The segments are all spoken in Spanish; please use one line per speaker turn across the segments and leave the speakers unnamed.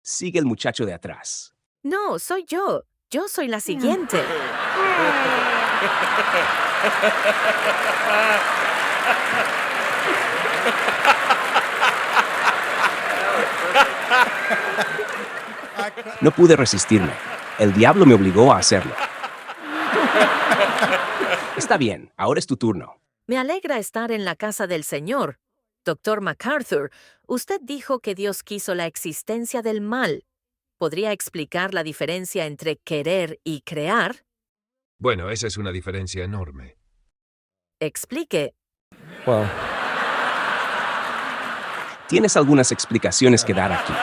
Sigue el muchacho de atrás.
No, soy yo. Yo soy la siguiente.
No pude resistirme. El diablo me obligó a hacerlo. Está bien, ahora es tu turno.
Me alegra estar en la casa del Señor. Doctor MacArthur, usted dijo que Dios quiso la existencia del mal. ¿Podría explicar la diferencia entre querer y crear?
Bueno, esa es una diferencia enorme.
Explique.
Well,
Tienes algunas explicaciones que dar aquí.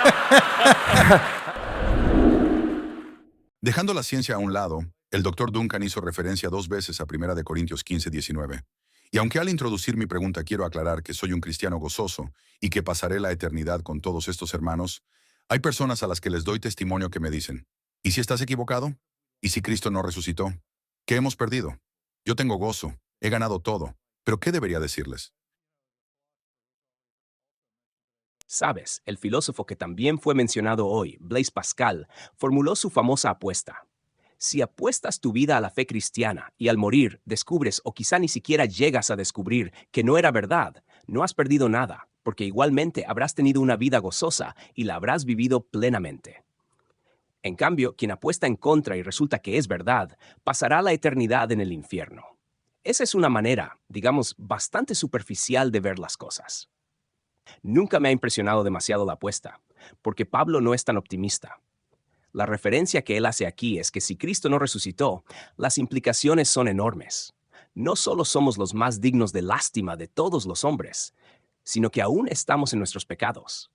Dejando la ciencia a un lado, el Dr. Duncan hizo referencia 2 veces a 1 de Corintios 15:19. Y aunque al introducir mi pregunta quiero aclarar que soy un cristiano gozoso y que pasaré la eternidad con todos estos hermanos, hay personas a las que les doy testimonio que me dicen, ¿y si estás equivocado? ¿Y si Cristo no resucitó? ¿Qué hemos perdido? Yo tengo gozo, he ganado todo, pero ¿qué debería decirles?
Sabes, el filósofo que también fue mencionado hoy, Blaise Pascal, formuló su famosa apuesta. Si apuestas tu vida a la fe cristiana y al morir descubres o quizá ni siquiera llegas a descubrir que no era verdad, no has perdido nada, porque igualmente habrás tenido una vida gozosa y la habrás vivido plenamente. En cambio, quien apuesta en contra y resulta que es verdad, pasará la eternidad en el infierno. Esa es una manera, digamos, bastante superficial de ver las cosas. Nunca me ha impresionado demasiado la apuesta, porque Pablo no es tan optimista. La referencia que él hace aquí es que si Cristo no resucitó, las implicaciones son enormes. No solo somos los más dignos de lástima de todos los hombres, sino que aún estamos en nuestros pecados.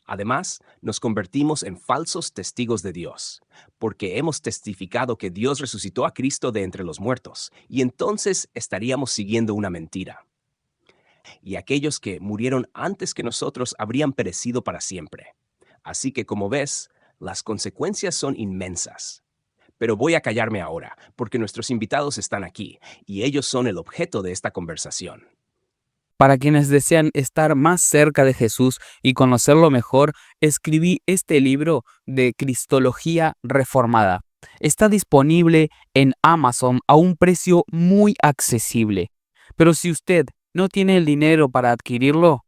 Además, nos convertimos en falsos testigos de Dios, porque hemos testificado que Dios resucitó a Cristo de entre los muertos, y entonces estaríamos siguiendo una mentira. Y aquellos que murieron antes que nosotros habrían perecido para siempre. Así que, como ves, las consecuencias son inmensas. Pero voy a callarme ahora, porque nuestros invitados están aquí, y ellos son el objeto de esta conversación.
para quienes desean estar más cerca de Jesús y conocerlo mejor, escribí este libro de Cristología Reformada. Está disponible en Amazon a un precio muy accesible. Pero si usted no tiene el dinero para adquirirlo,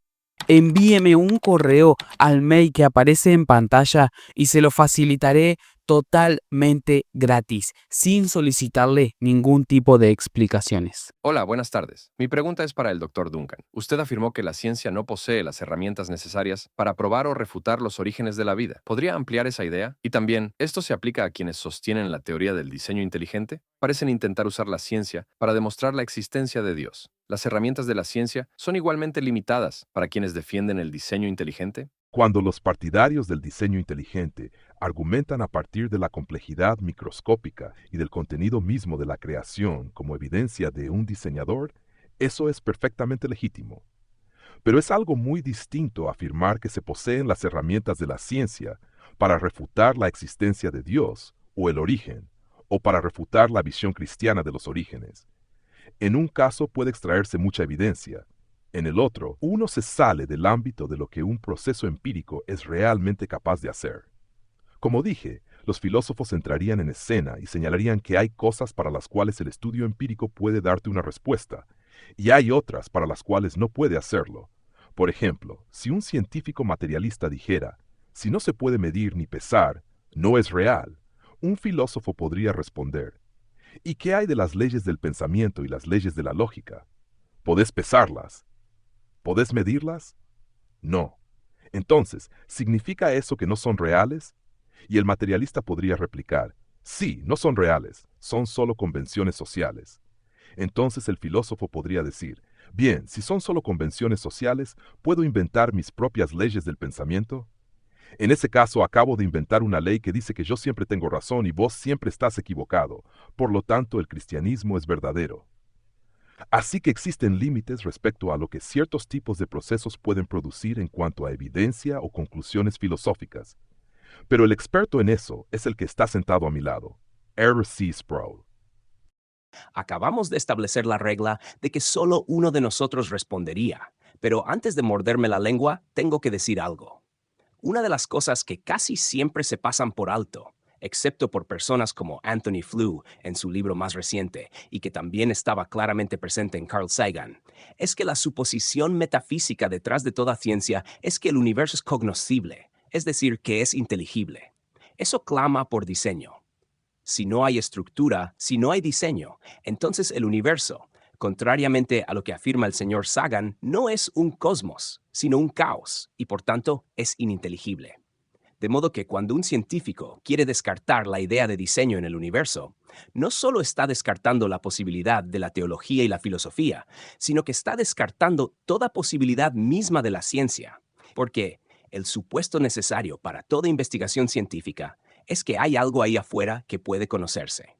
envíeme un correo al mail que aparece en pantalla y se lo facilitaré totalmente gratis, sin solicitarle ningún tipo de explicaciones.
Hola, buenas tardes. Mi pregunta es para el Dr. Duncan. Usted afirmó que la ciencia no posee las herramientas necesarias para probar o refutar los orígenes de la vida. ¿Podría ampliar esa idea? Y también, ¿esto se aplica a quienes sostienen la teoría del diseño inteligente? Parecen intentar usar la ciencia para demostrar la existencia de Dios. ¿Las herramientas de la ciencia son igualmente limitadas para quienes defienden el diseño inteligente?
Cuando los partidarios del diseño inteligente argumentan a partir de la complejidad microscópica y del contenido mismo de la creación como evidencia de un diseñador, eso es perfectamente legítimo. Pero es algo muy distinto afirmar que se poseen las herramientas de la ciencia para refutar la existencia de Dios o el origen, o para refutar la visión cristiana de los orígenes. En un caso puede extraerse mucha evidencia. En el otro, uno se sale del ámbito de lo que un proceso empírico es realmente capaz de hacer. Como dije, los filósofos entrarían en escena y señalarían que hay cosas para las cuales el estudio empírico puede darte una respuesta, y hay otras para las cuales no puede hacerlo. Por ejemplo, si un científico materialista dijera, si no se puede medir ni pesar, no es real, un filósofo podría responder, ¿y qué hay de las leyes del pensamiento y las leyes de la lógica? ¿Podés pesarlas? ¿Podés medirlas? No. Entonces, ¿significa eso que no son reales? Y el materialista podría replicar, sí, no son reales, son solo convenciones sociales. Entonces el filósofo podría decir, bien, si son solo convenciones sociales, ¿puedo inventar mis propias leyes del pensamiento? En ese caso, acabo de inventar una ley que dice que yo siempre tengo razón y vos siempre estás equivocado. Por lo tanto, el cristianismo es verdadero. Así que existen límites respecto a lo que ciertos tipos de procesos pueden producir en cuanto a evidencia o conclusiones filosóficas. Pero el experto en eso es el que está sentado a mi lado, R.C. Sproul.
Acabamos de establecer la regla de que solo uno de nosotros respondería, pero antes de morderme la lengua, tengo que decir algo. Una de las cosas que casi siempre se pasan por alto, excepto por personas como Anthony Flew en su libro más reciente y que también estaba claramente presente en Carl Sagan, es que la suposición metafísica detrás de toda ciencia es que el universo es cognoscible, es decir, que es inteligible. Eso clama por diseño. Si no hay estructura, si no hay diseño, entonces el universo, contrariamente a lo que afirma el señor Sagan, no es un cosmos, sino un caos, y por tanto es ininteligible. De modo que cuando un científico quiere descartar la idea de diseño en el universo, no solo está descartando la posibilidad de la teología y la filosofía, sino que está descartando toda posibilidad misma de la ciencia, porque el supuesto necesario para toda investigación científica es que hay algo ahí afuera que puede conocerse.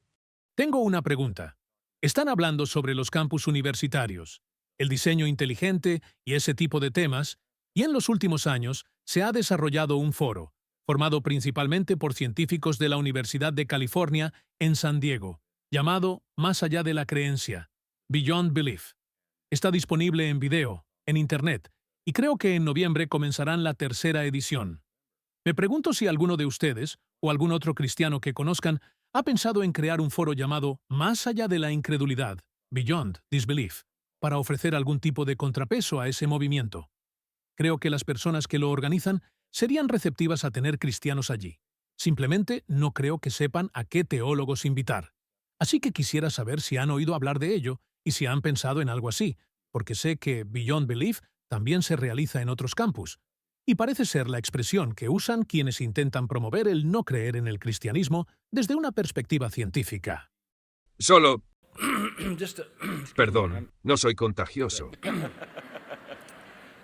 Tengo una pregunta. Están hablando sobre los campus universitarios, el diseño inteligente y ese tipo de temas, y en los últimos años se ha desarrollado un foro, formado principalmente por científicos de la Universidad de California en San Diego, llamado Más allá de la creencia, Beyond Belief. Está disponible en video, en Internet, y creo que en noviembre comenzarán la tercera edición. Me pregunto si alguno de ustedes, o algún otro cristiano que conozcan, ha pensado en crear un foro llamado Más allá de la incredulidad, Beyond Disbelief, para ofrecer algún tipo de contrapeso a ese movimiento. Creo que las personas que lo organizan serían receptivas a tener cristianos allí. Simplemente no creo que sepan a qué teólogos invitar. Así que quisiera saber si han oído hablar de ello y si han pensado en algo así, porque sé que Beyond Belief también se realiza en otros campus. Y parece ser la expresión que usan quienes intentan promover el no creer en el cristianismo desde una perspectiva científica.
Solo... Perdón, no soy contagioso.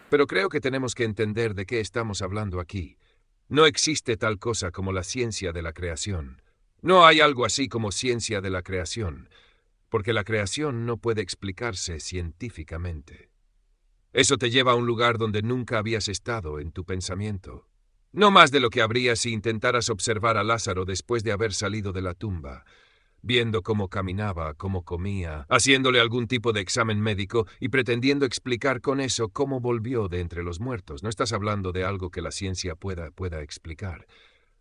Pero creo que tenemos que entender de qué estamos hablando aquí. No existe tal cosa como la ciencia de la creación. No hay algo así como ciencia de la creación, porque la creación no puede explicarse científicamente. Eso te lleva a un lugar donde nunca habías estado en tu pensamiento. No más de lo que habría si intentaras observar a Lázaro después de haber salido de la tumba, viendo cómo caminaba, cómo comía, haciéndole algún tipo de examen médico y pretendiendo explicar con eso cómo volvió de entre los muertos. No estás hablando de algo que la ciencia pueda explicar.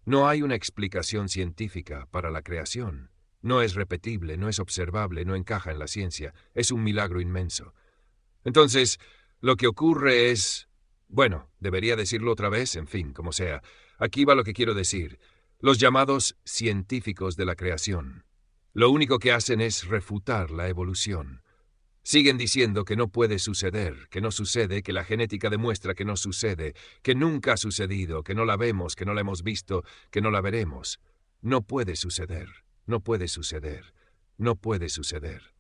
No hay una explicación científica para la creación. No es repetible, no es observable, no encaja en la ciencia. Es un milagro inmenso. Entonces, lo que ocurre es... Bueno, debería decirlo otra vez, en fin, como sea. Aquí va lo que quiero decir. Los llamados científicos de la creación. Lo único que hacen es refutar la evolución. Siguen diciendo que no puede suceder, que no sucede, que la genética demuestra que no sucede, que nunca ha sucedido, que no la vemos, que no la hemos visto, que no la veremos. No puede suceder, no puede suceder, no puede suceder.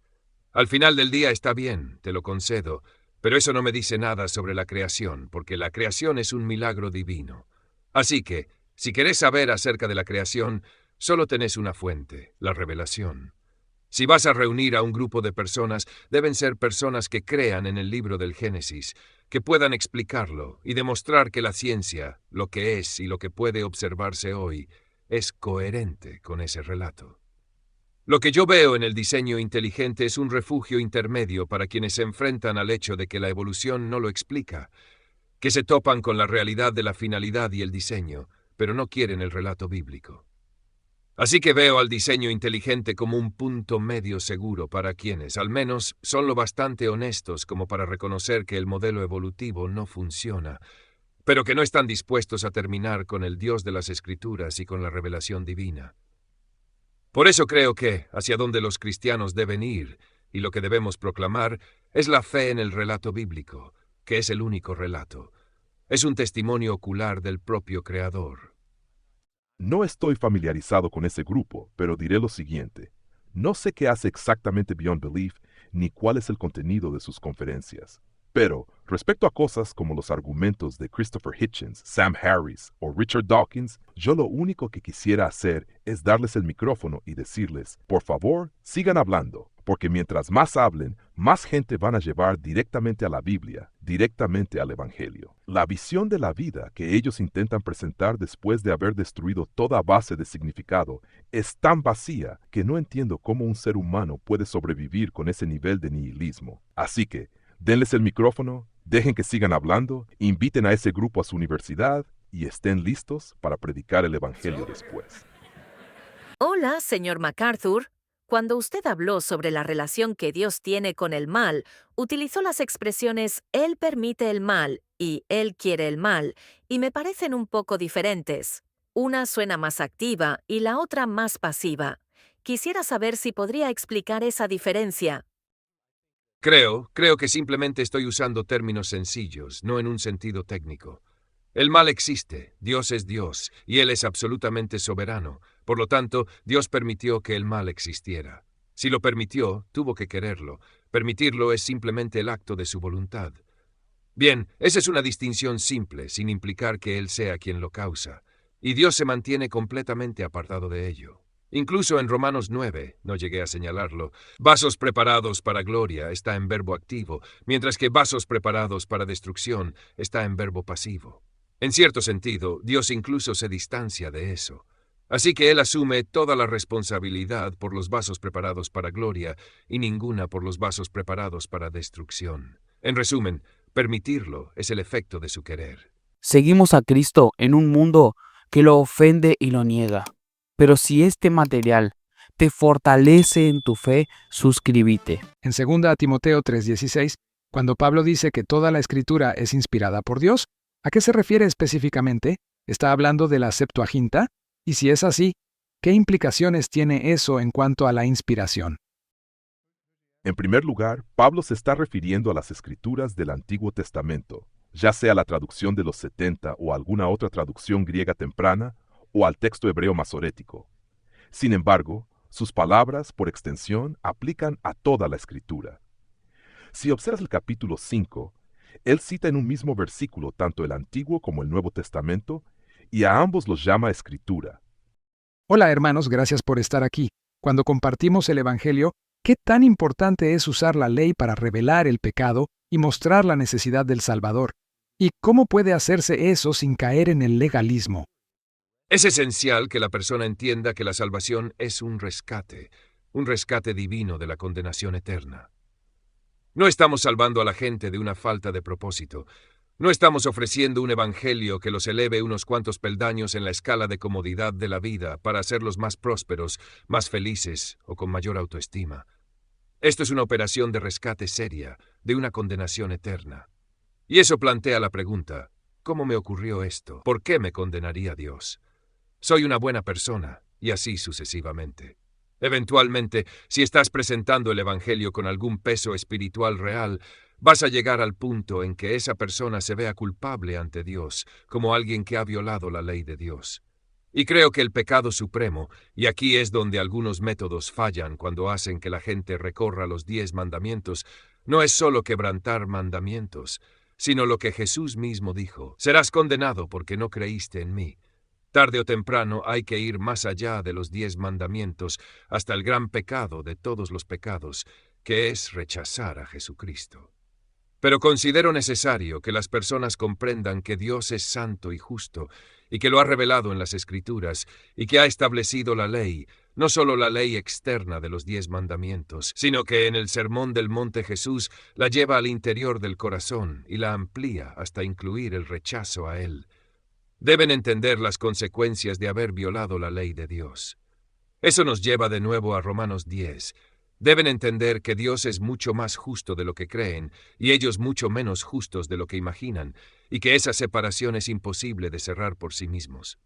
Al final del día está bien, te lo concedo, pero eso no me dice nada sobre la creación, porque la creación es un milagro divino. Así que, si querés saber acerca de la creación, solo tenés una fuente, la revelación. Si vas a reunir a un grupo de personas, deben ser personas que crean en el libro del Génesis, que puedan explicarlo y demostrar que la ciencia, lo que es y lo que puede observarse hoy, es coherente con ese relato. Lo que yo veo en el diseño inteligente es un refugio intermedio para quienes se enfrentan al hecho de que la evolución no lo explica, que se topan con la realidad de la finalidad y el diseño, pero no quieren el relato bíblico. Así que veo al diseño inteligente como un punto medio seguro para quienes, al menos, son lo bastante honestos como para reconocer que el modelo evolutivo no funciona, pero que no están dispuestos a terminar con el Dios de las Escrituras y con la revelación divina. Por eso creo que, hacia donde los cristianos deben ir, y lo que debemos proclamar, es la fe en el relato bíblico, que es el único relato. Es un testimonio ocular del propio Creador.
No estoy familiarizado con ese grupo, pero diré lo siguiente. No sé qué hace exactamente Beyond Belief, ni cuál es el contenido de sus conferencias. Pero, respecto a cosas como los argumentos de Christopher Hitchens, Sam Harris o Richard Dawkins, yo lo único que quisiera hacer es darles el micrófono y decirles, por favor, sigan hablando, porque mientras más hablen, más gente van a llevar directamente a la Biblia, directamente al Evangelio. La visión de la vida que ellos intentan presentar después de haber destruido toda base de significado es tan vacía que no entiendo cómo un ser humano puede sobrevivir con ese nivel de nihilismo. Así que, denles el micrófono, dejen que sigan hablando, inviten a ese grupo a su universidad y estén listos para predicar el Evangelio después.
Hola, señor MacArthur. Cuando usted habló sobre la relación que Dios tiene con el mal, utilizó las expresiones Él permite el mal y Él quiere el mal, y me parecen un poco diferentes. Una suena más activa y la otra más pasiva. Quisiera saber si podría explicar esa diferencia.
Creo que simplemente estoy usando términos sencillos, no en un sentido técnico. El mal existe, Dios es Dios, y Él es absolutamente soberano. Por lo tanto, Dios permitió que el mal existiera. Si lo permitió, tuvo que quererlo. Permitirlo es simplemente el acto de su voluntad. Bien, esa es una distinción simple, sin implicar que Él sea quien lo causa. Y Dios se mantiene completamente apartado de ello. Incluso en Romanos 9, no llegué a señalarlo, vasos preparados para gloria está en verbo activo, mientras que vasos preparados para destrucción está en verbo pasivo. En cierto sentido, Dios incluso se distancia de eso. Así que Él asume toda la responsabilidad por los vasos preparados para gloria y ninguna por los vasos preparados para destrucción. En resumen, permitirlo es el efecto de su querer.
Seguimos a Cristo en un mundo que lo ofende y lo niega. Pero si este material te fortalece en tu fe, suscríbete.
En 2 Timoteo 3:16, cuando Pablo dice que toda la Escritura es inspirada por Dios, ¿a qué se refiere específicamente? ¿Está hablando de la Septuaginta? Y si es así, ¿qué implicaciones tiene eso en cuanto a la inspiración?
En primer lugar, Pablo se está refiriendo a las escrituras del Antiguo Testamento, ya sea la traducción de los 70 o alguna otra traducción griega temprana, o al texto hebreo masorético. Sin embargo, sus palabras, por extensión, aplican a toda la escritura. Si observas el capítulo 5, él cita en un mismo versículo tanto el Antiguo como el Nuevo Testamento, y a ambos los llama escritura.
Hola hermanos, gracias por estar aquí. Cuando compartimos el Evangelio, ¿qué tan importante es usar la ley para revelar el pecado y mostrar la necesidad del Salvador? ¿Y cómo puede hacerse eso sin caer en el legalismo?
Es esencial que la persona entienda que la salvación es un rescate divino de la condenación eterna. No estamos salvando a la gente de una falta de propósito. No estamos ofreciendo un evangelio que los eleve unos cuantos peldaños en la escala de comodidad de la vida para hacerlos más prósperos, más felices o con mayor autoestima. Esto es una operación de rescate seria, de una condenación eterna. Y eso plantea la pregunta, ¿cómo me ocurrió esto? ¿Por qué me condenaría Dios? Soy una buena persona, y así sucesivamente. Eventualmente, si estás presentando el Evangelio con algún peso espiritual real, vas a llegar al punto en que esa persona se vea culpable ante Dios, como alguien que ha violado la ley de Dios. Y creo que el pecado supremo, y aquí es donde algunos métodos fallan cuando hacen que la gente recorra los 10 mandamientos, no es solo quebrantar mandamientos, sino lo que Jesús mismo dijo: serás condenado porque no creíste en mí. Tarde o temprano hay que ir más allá de los 10 mandamientos hasta el gran pecado de todos los pecados, que es rechazar a Jesucristo. Pero considero necesario que las personas comprendan que Dios es santo y justo, y que lo ha revelado en las Escrituras, y que ha establecido la ley, no solo la ley externa de los 10 mandamientos, sino que en el Sermón del Monte Jesús la lleva al interior del corazón y la amplía hasta incluir el rechazo a Él. Deben entender las consecuencias de haber violado la ley de Dios. Eso nos lleva de nuevo a Romanos 10. Deben entender que Dios es mucho más justo de lo que creen, y ellos mucho menos justos de lo que imaginan, y que esa separación es imposible de cerrar por sí mismos.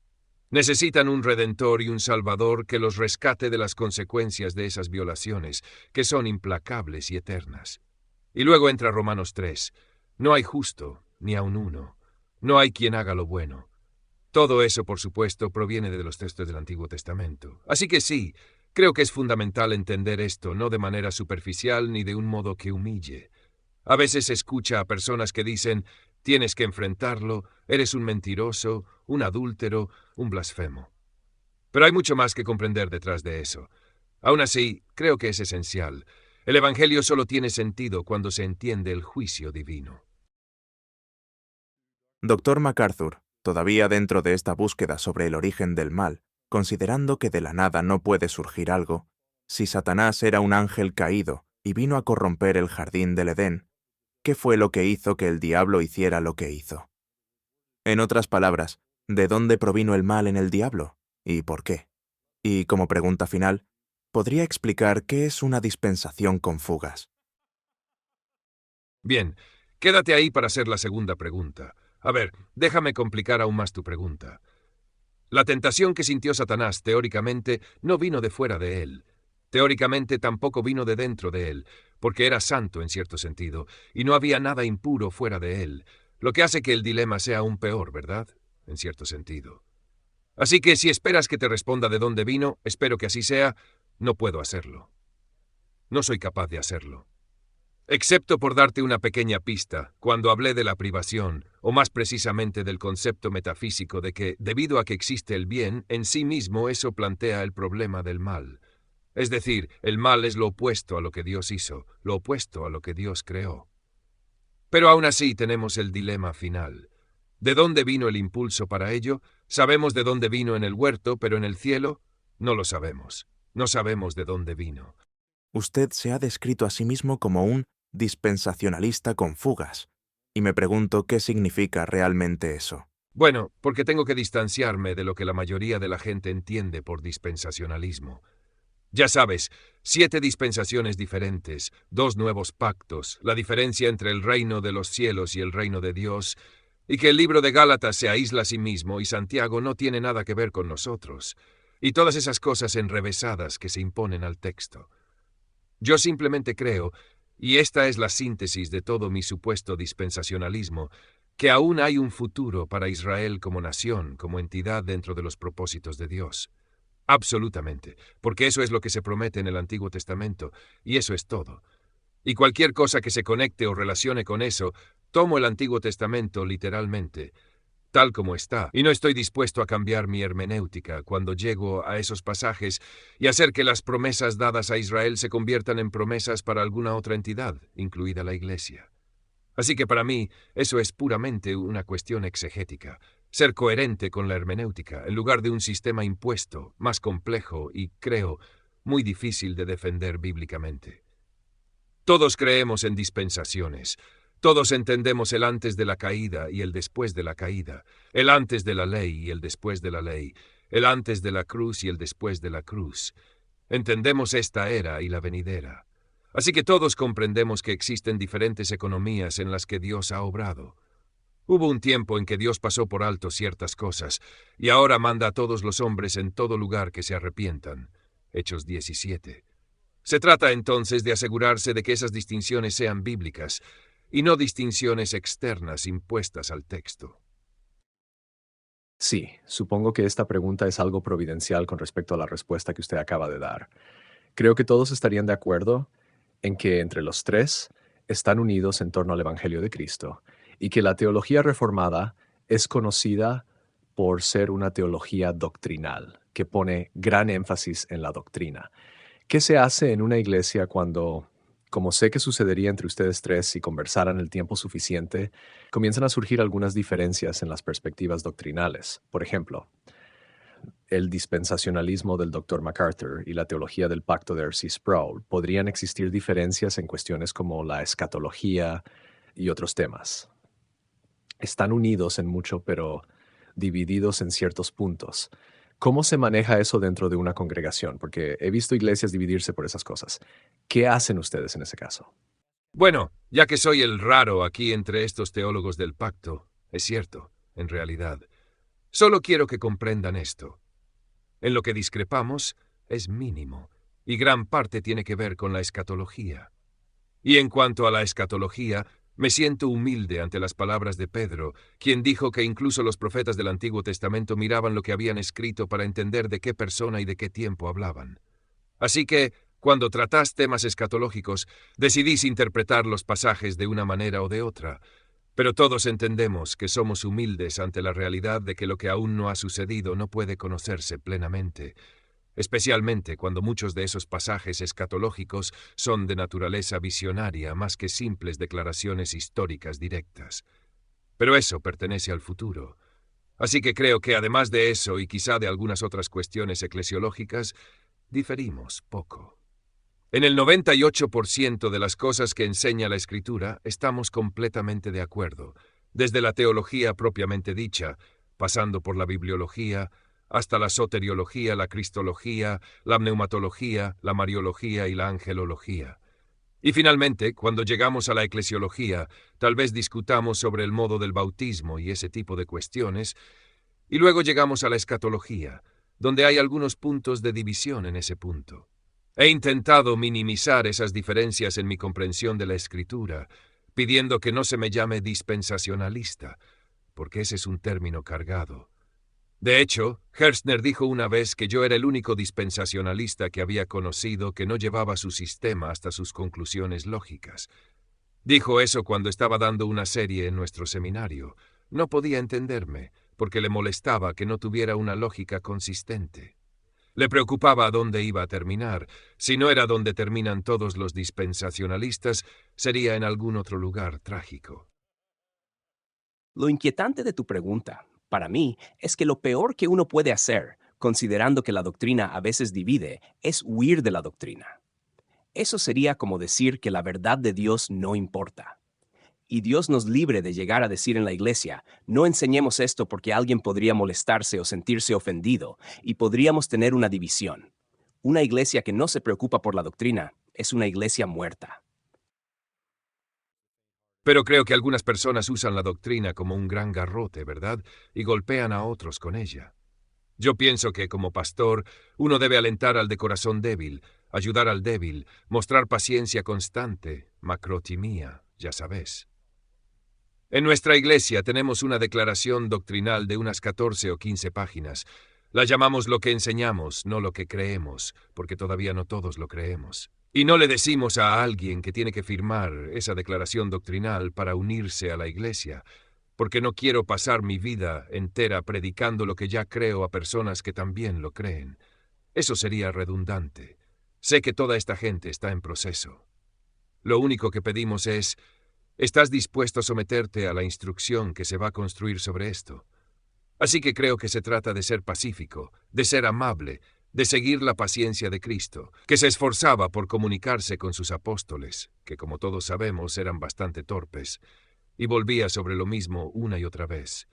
Necesitan un Redentor y un Salvador que los rescate de las consecuencias de esas violaciones, que son implacables y eternas. Y luego entra Romanos 3. No hay justo, ni aun uno. No hay quien haga lo bueno. Todo eso, por supuesto, proviene de los textos del Antiguo Testamento. Así que sí, creo que es fundamental entender esto, no de manera superficial ni de un modo que humille. A veces se escucha a personas que dicen: tienes que enfrentarlo, eres un mentiroso, un adúltero, un blasfemo. Pero hay mucho más que comprender detrás de eso. Aún así, creo que es esencial. El Evangelio solo tiene sentido cuando se entiende el juicio divino.
Dr. MacArthur, todavía dentro de esta búsqueda sobre el origen del mal, considerando que de la nada no puede surgir algo, si Satanás era un ángel caído y vino a corromper el jardín del Edén, ¿qué fue lo que hizo que el diablo hiciera lo que hizo? En otras palabras, ¿De dónde provino el mal en el diablo? ¿Y por qué? Y como pregunta final, ¿podría explicar qué es una dispensación con fugas?
Bien, quédate ahí para hacer la segunda pregunta. A ver, déjame complicar aún más tu pregunta. La tentación que sintió Satanás, teóricamente, no vino de fuera de él. Teóricamente tampoco vino de dentro de él, porque era santo en cierto sentido, y no había nada impuro fuera de él, lo que hace que el dilema sea aún peor, ¿verdad? En cierto sentido. Así que si esperas que te responda de dónde vino, espero que así sea, no puedo hacerlo. No soy capaz de hacerlo. Excepto por darte una pequeña pista, cuando hablé de la privación, o más precisamente del concepto metafísico de que, debido a que existe el bien, en sí mismo eso plantea el problema del mal. Es decir, el mal es lo opuesto a lo que Dios hizo, lo opuesto a lo que Dios creó. Pero aún así tenemos el dilema final. ¿De dónde vino el impulso para ello? Sabemos de dónde vino en el huerto, pero en el cielo no lo sabemos. No sabemos de dónde vino.
Usted se ha descrito a sí mismo como un dispensacionalista con fugas, y me pregunto qué significa realmente eso.
Bueno, porque tengo que distanciarme de lo que la mayoría de la gente entiende por dispensacionalismo. Ya sabes, 7 dispensaciones diferentes, 2 nuevos pactos, la diferencia entre el reino de los cielos y el reino de Dios, y que el libro de Gálatas se aísla a sí mismo y Santiago no tiene nada que ver con nosotros, y todas esas cosas enrevesadas que se imponen al texto. Yo simplemente creo, y esta es la síntesis de todo mi supuesto dispensacionalismo, que aún hay un futuro para Israel como nación, como entidad dentro de los propósitos de Dios. Absolutamente, porque eso es lo que se promete en el Antiguo Testamento, y eso es todo. Y cualquier cosa que se conecte o relacione con eso, tomo el Antiguo Testamento literalmente, tal como está, y no estoy dispuesto a cambiar mi hermenéutica cuando llego a esos pasajes y hacer que las promesas dadas a Israel se conviertan en promesas para alguna otra entidad, incluida la Iglesia. Así que para mí eso es puramente una cuestión exegética, ser coherente con la hermenéutica, en lugar de un sistema impuesto, más complejo y, creo, muy difícil de defender bíblicamente. Todos creemos en dispensaciones. Todos entendemos el antes de la caída y el después de la caída, el antes de la ley y el después de la ley, el antes de la cruz y el después de la cruz. Entendemos esta era y la venidera. Así que todos comprendemos que existen diferentes economías en las que Dios ha obrado. Hubo un tiempo en que Dios pasó por alto ciertas cosas, y ahora manda a todos los hombres en todo lugar que se arrepientan. Hechos 17. Se trata entonces de asegurarse de que esas distinciones sean bíblicas, y no distinciones externas impuestas al texto.
Sí, supongo que esta pregunta es algo providencial con respecto a la respuesta que usted acaba de dar. Creo que todos estarían de acuerdo en que entre los tres están unidos en torno al Evangelio de Cristo y que la teología reformada es conocida por ser una teología doctrinal, que pone gran énfasis en la doctrina. ¿Qué se hace en una iglesia cuando, como sé que sucedería entre ustedes tres si conversaran el tiempo suficiente, comienzan a surgir algunas diferencias en las perspectivas doctrinales? Por ejemplo, el dispensacionalismo del Dr. MacArthur y la teología del pacto de R.C. Sproul. ¿Podrían existir diferencias en cuestiones como la escatología y otros temas? Están unidos en mucho, pero divididos en ciertos puntos. ¿Cómo se maneja eso dentro de una congregación? Porque he visto iglesias dividirse por esas cosas. ¿Qué hacen ustedes en ese caso?
Bueno, ya que soy el raro aquí entre estos teólogos del pacto, es cierto, en realidad. Solo quiero que comprendan esto. En lo que discrepamos es mínimo, y gran parte tiene que ver con la escatología. Y en cuanto a la escatología, me siento humilde ante las palabras de Pedro, quien dijo que incluso los profetas del Antiguo Testamento miraban lo que habían escrito para entender de qué persona y de qué tiempo hablaban. Así que, cuando tratás temas escatológicos, decidís interpretar los pasajes de una manera o de otra, pero todos entendemos que somos humildes ante la realidad de que lo que aún no ha sucedido no puede conocerse plenamente, especialmente cuando muchos de esos pasajes escatológicos son de naturaleza visionaria más que simples declaraciones históricas directas. Pero eso pertenece al futuro. Así que creo que además de eso y quizá de algunas otras cuestiones eclesiológicas, diferimos poco. En el 98% de las cosas que enseña la Escritura estamos completamente de acuerdo, desde la teología propiamente dicha, pasando por la bibliología, hasta la soteriología, la cristología, la pneumatología, la mariología y la angelología. Y finalmente, cuando llegamos a la eclesiología, tal vez discutamos sobre el modo del bautismo y ese tipo de cuestiones, y luego llegamos a la escatología, donde hay algunos puntos de división en ese punto. He intentado minimizar esas diferencias en mi comprensión de la Escritura, pidiendo que no se me llame dispensacionalista, porque ese es un término cargado. De hecho, Hertzner dijo una vez que yo era el único dispensacionalista que había conocido que no llevaba su sistema hasta sus conclusiones lógicas. Dijo eso cuando estaba dando una serie en nuestro seminario. No podía entenderme, porque le molestaba que no tuviera una lógica consistente. Le preocupaba a dónde iba a terminar. Si no era donde terminan todos los dispensacionalistas, sería en algún otro lugar trágico.
Lo inquietante de tu pregunta, para mí, es que lo peor que uno puede hacer, considerando que la doctrina a veces divide, es huir de la doctrina. Eso sería como decir que la verdad de Dios no importa. Y Dios nos libre de llegar a decir en la iglesia, no enseñemos esto porque alguien podría molestarse o sentirse ofendido, y podríamos tener una división. Una iglesia que no se preocupa por la doctrina es una iglesia muerta.
Pero creo que algunas personas usan la doctrina como un gran garrote, ¿verdad? Y golpean a otros con ella. Yo pienso que, como pastor, uno debe alentar al de corazón débil, ayudar al débil, mostrar paciencia constante, macrotimía, ya sabes. En nuestra iglesia tenemos una declaración doctrinal de unas 14 o 15 páginas. La llamamos lo que enseñamos, no lo que creemos, porque todavía no todos lo creemos. Y no le decimos a alguien que tiene que firmar esa declaración doctrinal para unirse a la iglesia, porque no quiero pasar mi vida entera predicando lo que ya creo a personas que también lo creen. Eso sería redundante. Sé que toda esta gente está en proceso. Lo único que pedimos es, ¿estás dispuesto a someterte a la instrucción que se va a construir sobre esto? Así que creo que se trata de ser pacífico, de ser amable, de seguir la paciencia de Cristo, que se esforzaba por comunicarse con sus apóstoles, que como todos sabemos eran bastante torpes, y volvía sobre lo mismo una y otra vez.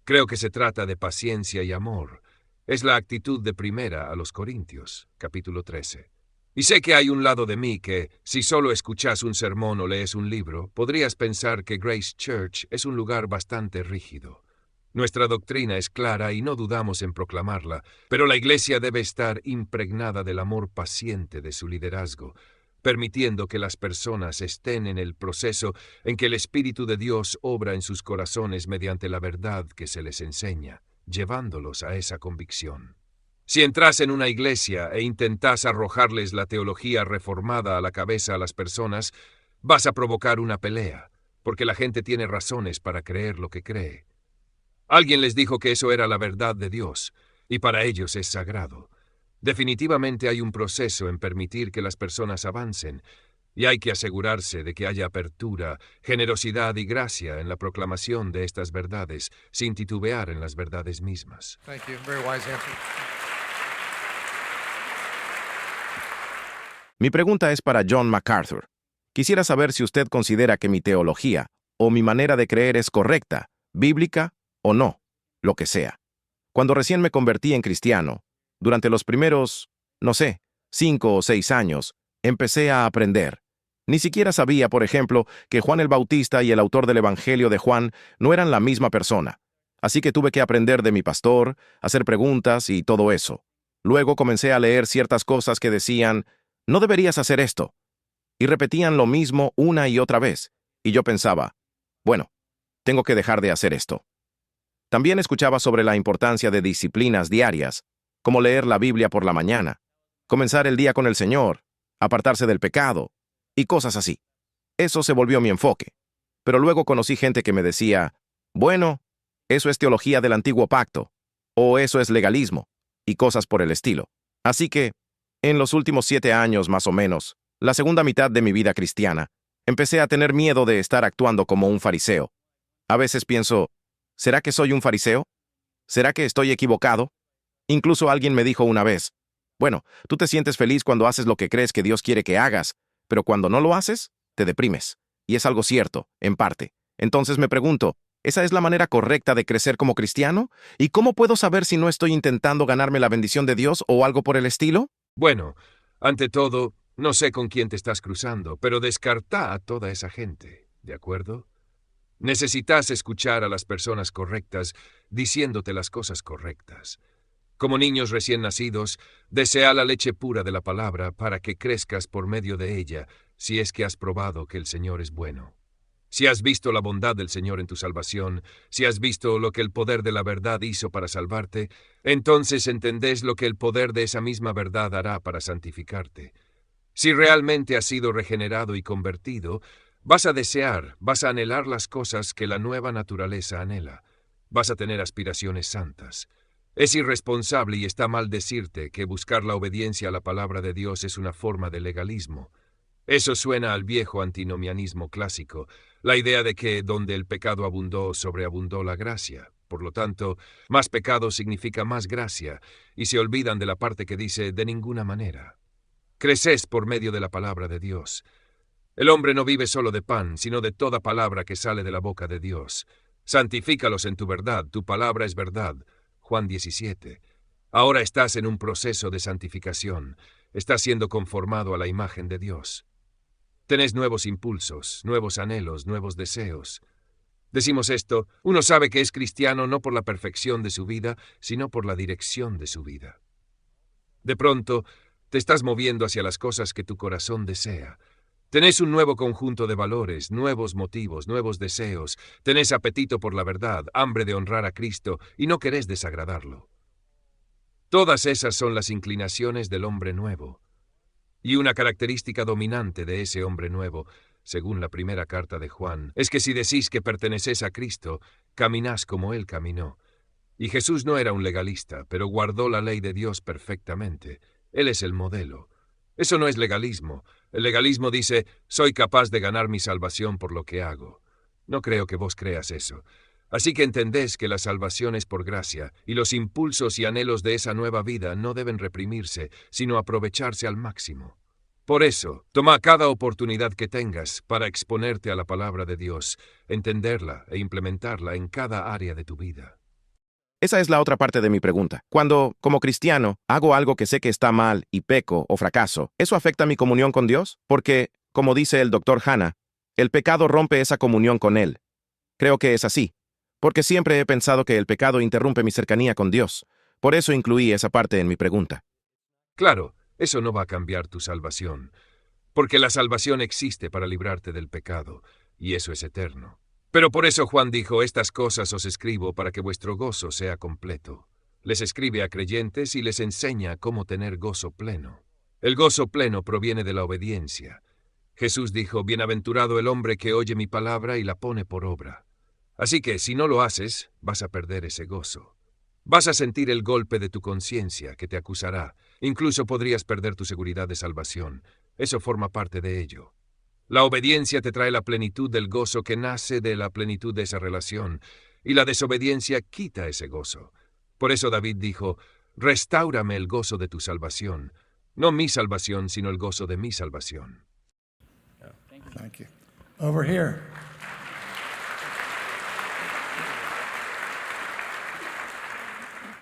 Creo que se trata de paciencia y amor. Es la actitud de primera a los Corintios, capítulo 13. Y sé que hay un lado de mí que, si solo escuchas un sermón o lees un libro, podrías pensar que Grace Church es un lugar bastante rígido. Nuestra doctrina es clara y no dudamos en proclamarla, pero la Iglesia debe estar impregnada del amor paciente de su liderazgo, permitiendo que las personas estén en el proceso en que el Espíritu de Dios obra en sus corazones mediante la verdad que se les enseña, llevándolos a esa convicción. Si entras en una iglesia e intentas arrojarles la teología reformada a la cabeza a las personas, vas a provocar una pelea, porque la gente tiene razones para creer lo que cree. Alguien les dijo que eso era la verdad de Dios, y para ellos es sagrado. Definitivamente hay un proceso en permitir que las personas avancen, y hay que asegurarse de que haya apertura, generosidad y gracia en la proclamación de estas verdades, sin titubear en las verdades mismas.
Mi pregunta es para John MacArthur. Quisiera saber si usted considera que mi teología o mi manera de creer es correcta, bíblica o no, lo que sea. Cuando recién me convertí en cristiano, durante los primeros, 5 o 6 años, empecé a aprender. Ni siquiera sabía, por ejemplo, que Juan el Bautista y el autor del Evangelio de Juan no eran la misma persona. Así que tuve que aprender de mi pastor, hacer preguntas y todo eso. Luego comencé a leer ciertas cosas que decían, no deberías hacer esto. Y repetían lo mismo una y otra vez. Y yo pensaba, bueno, tengo que dejar de hacer esto. También escuchaba sobre la importancia de disciplinas diarias, como leer la Biblia por la mañana, comenzar el día con el Señor, apartarse del pecado, y cosas así. Eso se volvió mi enfoque. Pero luego conocí gente que me decía, bueno, eso es teología del antiguo pacto, o eso es legalismo, y cosas por el estilo. Así que, en los últimos 7 años más o menos, la segunda mitad de mi vida cristiana, empecé a tener miedo de estar actuando como un fariseo. A veces pienso, ¿será que soy un fariseo? ¿Será que estoy equivocado? Incluso alguien me dijo una vez, bueno, tú te sientes feliz cuando haces lo que crees que Dios quiere que hagas, pero cuando no lo haces, te deprimes. Y es algo cierto, en parte. Entonces me pregunto, ¿Esa es la manera correcta de crecer como cristiano? ¿Y cómo puedo saber si no estoy intentando ganarme la bendición de Dios o algo por el estilo?
Bueno, ante todo, no sé con quién te estás cruzando, pero descarta a toda esa gente, ¿de acuerdo? Necesitas escuchar a las personas correctas diciéndote las cosas correctas. Como niños recién nacidos, desea la leche pura de la palabra para que crezcas por medio de ella, si es que has probado que el Señor es bueno. Si has visto la bondad del Señor en tu salvación, si has visto lo que el poder de la verdad hizo para salvarte, entonces entendés lo que el poder de esa misma verdad hará para santificarte. Si realmente has sido regenerado y convertido, vas a desear, vas a anhelar las cosas que la nueva naturaleza anhela. Vas a tener aspiraciones santas. Es irresponsable y está mal decirte que buscar la obediencia a la palabra de Dios es una forma de legalismo. Eso suena al viejo antinomianismo clásico, la idea de que donde el pecado abundó, sobreabundó la gracia. Por lo tanto, más pecado significa más gracia, y se olvidan de la parte que dice de ninguna manera. Creces por medio de la palabra de Dios. El hombre no vive solo de pan, sino de toda palabra que sale de la boca de Dios. Santifícalos en tu verdad, tu palabra es verdad. Juan 17. Ahora estás en un proceso de santificación. Estás siendo conformado a la imagen de Dios. Tenés nuevos impulsos, nuevos anhelos, nuevos deseos. Decimos esto, uno sabe que es cristiano no por la perfección de su vida, sino por la dirección de su vida. De pronto, te estás moviendo hacia las cosas que tu corazón desea. Tenés un nuevo conjunto de valores, nuevos motivos, nuevos deseos. Tenés apetito por la verdad, hambre de honrar a Cristo, y no querés desagradarlo. Todas esas son las inclinaciones del hombre nuevo. Y una característica dominante de ese hombre nuevo, según la primera carta de Juan, es que si decís que perteneces a Cristo, caminás como Él caminó. Y Jesús no era un legalista, pero guardó la ley de Dios perfectamente. Él es el modelo. Eso no es legalismo. El legalismo dice, soy capaz de ganar mi salvación por lo que hago. No creo que vos creas eso. Así que entendés que la salvación es por gracia, y los impulsos y anhelos de esa nueva vida no deben reprimirse, sino aprovecharse al máximo. Por eso, toma cada oportunidad que tengas para exponerte a la palabra de Dios, entenderla e implementarla en cada área de tu vida.
Esa es la otra parte de mi pregunta. Cuando, como cristiano, hago algo que sé que está mal y peco o fracaso, ¿eso afecta mi comunión con Dios? Porque, como dice el Dr. Hanna, el pecado rompe esa comunión con Él. Creo que es así, porque siempre he pensado que el pecado interrumpe mi cercanía con Dios. Por eso incluí esa parte en mi pregunta.
Claro, eso no va a cambiar tu salvación, porque la salvación existe para librarte del pecado, y eso es eterno. Pero por eso Juan dijo, estas cosas os escribo para que vuestro gozo sea completo. Les escribe a creyentes y les enseña cómo tener gozo pleno. El gozo pleno proviene de la obediencia. Jesús dijo, bienaventurado el hombre que oye mi palabra y la pone por obra. Así que, si no lo haces, vas a perder ese gozo. Vas a sentir el golpe de tu conciencia que te acusará. Incluso podrías perder tu seguridad de salvación. Eso forma parte de ello. La obediencia te trae la plenitud del gozo que nace de la plenitud de esa relación, y la desobediencia quita ese gozo. Por eso David dijo, restáurame el gozo de tu salvación, no mi salvación, sino el gozo de mi salvación.
Thank you. Over here.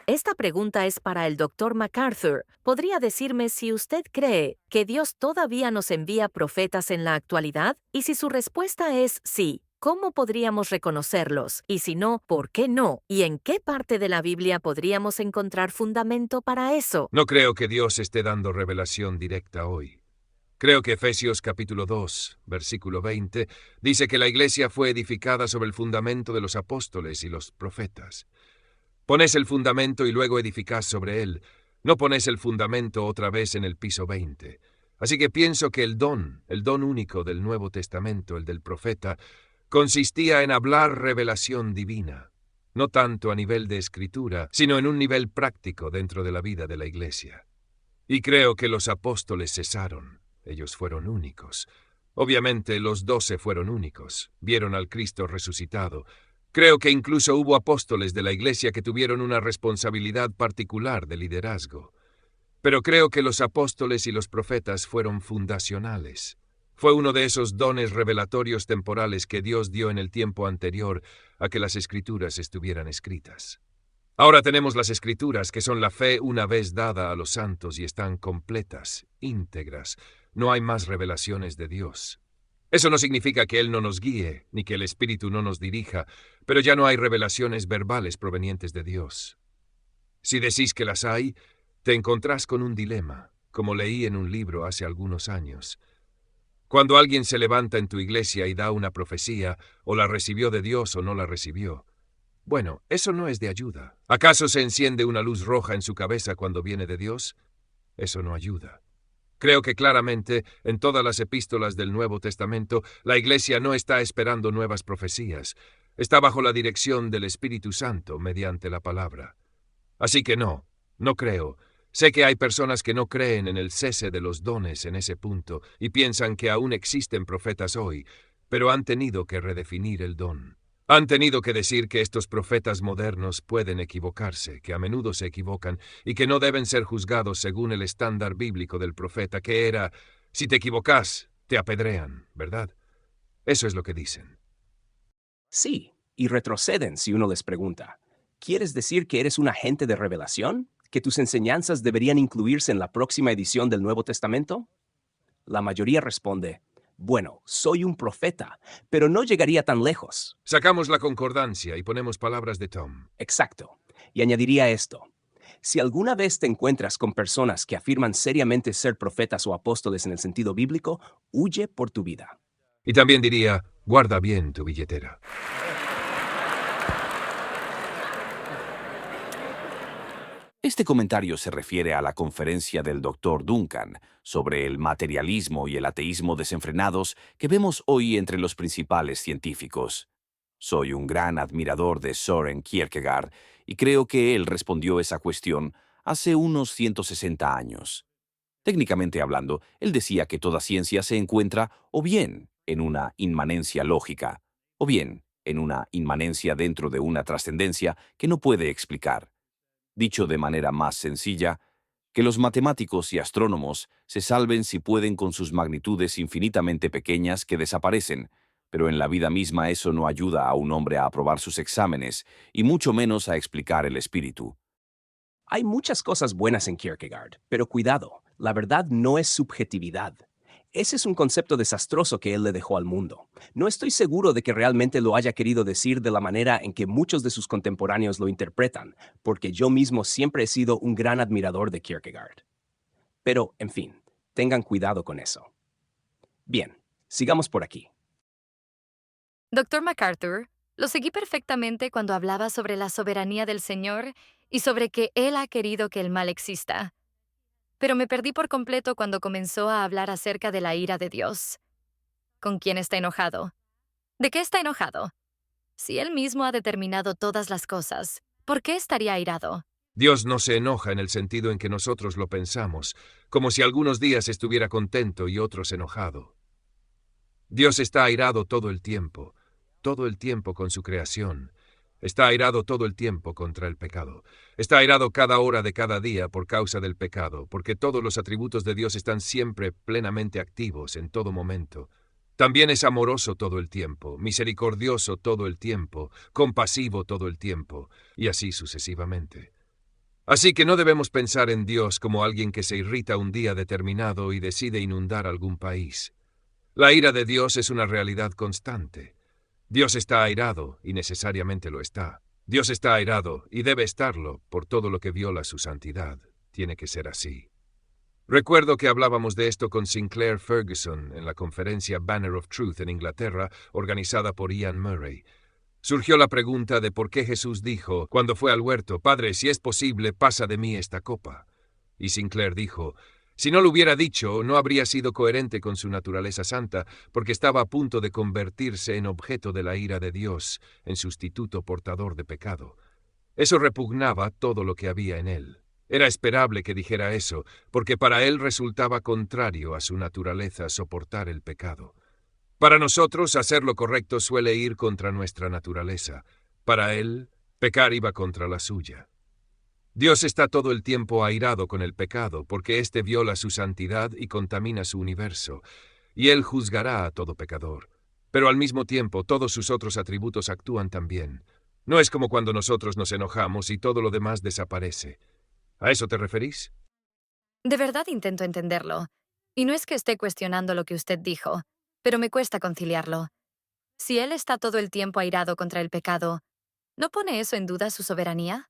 Esta pregunta es para el Dr. MacArthur. ¿Podría decirme si usted cree que Dios todavía nos envía profetas en la actualidad? Y si su respuesta es sí, ¿cómo podríamos reconocerlos? Y si no, ¿por qué no? ¿Y en qué parte de la Biblia podríamos encontrar fundamento para eso?
No creo que Dios esté dando revelación directa hoy. Creo que Efesios capítulo 2, versículo 20, dice que la iglesia fue edificada sobre el fundamento de los apóstoles y los profetas. Pones el fundamento y luego edificás sobre él. No pones el fundamento otra vez en el piso 20. Así que pienso que el don único del Nuevo Testamento, el del profeta, consistía en hablar revelación divina, no tanto a nivel de escritura, sino en un nivel práctico dentro de la vida de la iglesia. Y creo que los apóstoles cesaron. Ellos fueron únicos. Obviamente los 12 fueron únicos. Vieron al Cristo resucitado. Creo que incluso hubo apóstoles de la iglesia que tuvieron una responsabilidad particular de liderazgo. Pero creo que los apóstoles y los profetas fueron fundacionales. Fue uno de esos dones revelatorios temporales que Dios dio en el tiempo anterior a que las Escrituras estuvieran escritas. Ahora tenemos las Escrituras, que son la fe una vez dada a los santos y están completas, íntegras. No hay más revelaciones de Dios. Eso no significa que Él no nos guíe, ni que el Espíritu no nos dirija, pero ya no hay revelaciones verbales provenientes de Dios. Si decís que las hay, te encontrás con un dilema, como leí en un libro hace algunos años. Cuando alguien se levanta en tu iglesia y da una profecía, o la recibió de Dios o no la recibió, bueno, eso no es de ayuda. ¿Acaso se enciende una luz roja en su cabeza cuando viene de Dios? Eso no ayuda. Creo que claramente, en todas las epístolas del Nuevo Testamento, la Iglesia no está esperando nuevas profecías. Está bajo la dirección del Espíritu Santo mediante la palabra. Así que no creo. Sé que hay personas que no creen en el cese de los dones en ese punto y piensan que aún existen profetas hoy, pero han tenido que redefinir el don. Han tenido que decir que estos profetas modernos pueden equivocarse, que a menudo se equivocan, y que no deben ser juzgados según el estándar bíblico del profeta, que era, si te equivocas, te apedrean, ¿verdad? Eso es lo que dicen.
Sí, y retroceden si uno les pregunta, ¿quieres decir que eres un agente de revelación? ¿Que tus enseñanzas deberían incluirse en la próxima edición del Nuevo Testamento? La mayoría responde, bueno, soy un profeta, pero no llegaría tan lejos.
Sacamos la concordancia y ponemos palabras de Tom.
Exacto. Y añadiría esto. Si alguna vez te encuentras con personas que afirman seriamente ser profetas o apóstoles en el sentido bíblico, huye por tu vida.
Y también diría, guarda bien tu billetera.
Este comentario se refiere a la conferencia del Dr. Duncan sobre el materialismo y el ateísmo desenfrenados que vemos hoy entre los principales científicos. Soy un gran admirador de Søren Kierkegaard y creo que él respondió esa cuestión hace unos 160 años. Técnicamente hablando, él decía que toda ciencia se encuentra o bien en una inmanencia lógica, o bien en una inmanencia dentro de una trascendencia que no puede explicar. Dicho de manera más sencilla, que los matemáticos y astrónomos se salven si pueden con sus magnitudes infinitamente pequeñas que desaparecen, pero en la vida misma eso no ayuda a un hombre a aprobar sus exámenes, y mucho menos a explicar el espíritu.
Hay muchas cosas buenas en Kierkegaard, pero cuidado, la verdad no es subjetividad. Ese es un concepto desastroso que él le dejó al mundo. No estoy seguro de que realmente lo haya querido decir de la manera en que muchos de sus contemporáneos lo interpretan, porque yo mismo siempre he sido un gran admirador de Kierkegaard. Pero, en fin, tengan cuidado con eso. Bien, sigamos por aquí.
Dr. MacArthur, lo seguí perfectamente cuando hablaba sobre la soberanía del Señor y sobre que Él ha querido que el mal exista. Pero me perdí por completo cuando comenzó a hablar acerca de la ira de Dios. ¿Con quién está enojado? ¿De qué está enojado? Si Él mismo ha determinado todas las cosas, ¿por qué estaría airado?
Dios no se enoja en el sentido en que nosotros lo pensamos, como si algunos días estuviera contento y otros enojado. Dios está airado todo el tiempo con su creación. Está airado todo el tiempo contra el pecado. Está airado cada hora de cada día por causa del pecado, porque todos los atributos de Dios están siempre plenamente activos en todo momento. También es amoroso todo el tiempo, misericordioso todo el tiempo, compasivo todo el tiempo, y así sucesivamente. Así que no debemos pensar en Dios como alguien que se irrita un día determinado y decide inundar algún país. La ira de Dios es una realidad constante. Dios está airado, y necesariamente lo está. Dios está airado, y debe estarlo, por todo lo que viola su santidad. Tiene que ser así. Recuerdo que hablábamos de esto con Sinclair Ferguson en la conferencia Banner of Truth en Inglaterra, organizada por Ian Murray. Surgió la pregunta de por qué Jesús dijo, cuando fue al huerto, «Padre, si es posible, pasa de mí esta copa». Y Sinclair dijo, si no lo hubiera dicho, no habría sido coherente con su naturaleza santa, porque estaba a punto de convertirse en objeto de la ira de Dios, en sustituto portador de pecado. Eso repugnaba todo lo que había en él. Era esperable que dijera eso, porque para él resultaba contrario a su naturaleza soportar el pecado. Para nosotros, hacer lo correcto suele ir contra nuestra naturaleza. Para él, pecar iba contra la suya. Dios está todo el tiempo airado con el pecado, porque éste viola su santidad y contamina su universo. y Él juzgará a todo pecador. Pero al mismo tiempo, todos sus otros atributos actúan también. No es como cuando nosotros nos enojamos y todo lo demás desaparece. ¿A eso te referís?
De verdad intento entenderlo. Y no es que esté cuestionando lo que usted dijo, pero me cuesta conciliarlo. Si Él está todo el tiempo airado contra el pecado, ¿no pone eso en duda su soberanía?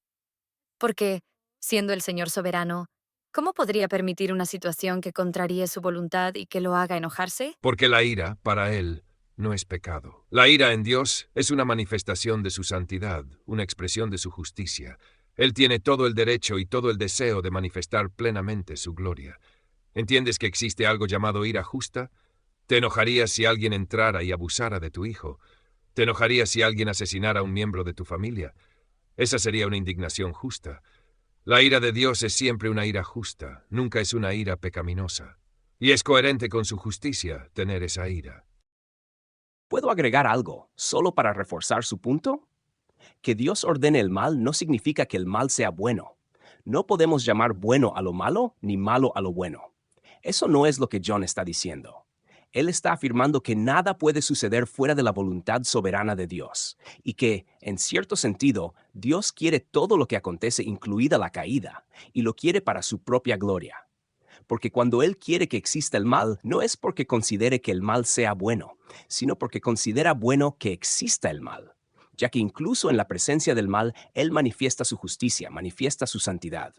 Porque, siendo el Señor soberano, ¿cómo podría permitir una situación que contraríe su voluntad y que lo haga enojarse?
Porque la ira, para Él, no es pecado. La ira en Dios es una manifestación de su santidad, una expresión de su justicia. Él tiene todo el derecho y todo el deseo de manifestar plenamente su gloria. ¿Entiendes que existe algo llamado ira justa? ¿Te enojarías si alguien entrara y abusara de tu hijo? ¿Te enojarías si alguien asesinara a un miembro de tu familia? Esa sería una indignación justa. La ira de Dios es siempre una ira justa, nunca es una ira pecaminosa. Y es coherente con su justicia tener esa ira.
¿Puedo agregar algo, solo para reforzar su punto? Que Dios ordene el mal no significa que el mal sea bueno. No podemos llamar bueno a lo malo ni malo a lo bueno. Eso no es lo que John está diciendo. Él está afirmando que nada puede suceder fuera de la voluntad soberana de Dios, y que, en cierto sentido, Dios quiere todo lo que acontece, incluida la caída, y lo quiere para su propia gloria. Porque cuando Él quiere que exista el mal, no es porque considere que el mal sea bueno, sino porque considera bueno que exista el mal, ya que incluso en la presencia del mal, Él manifiesta su justicia, manifiesta su santidad.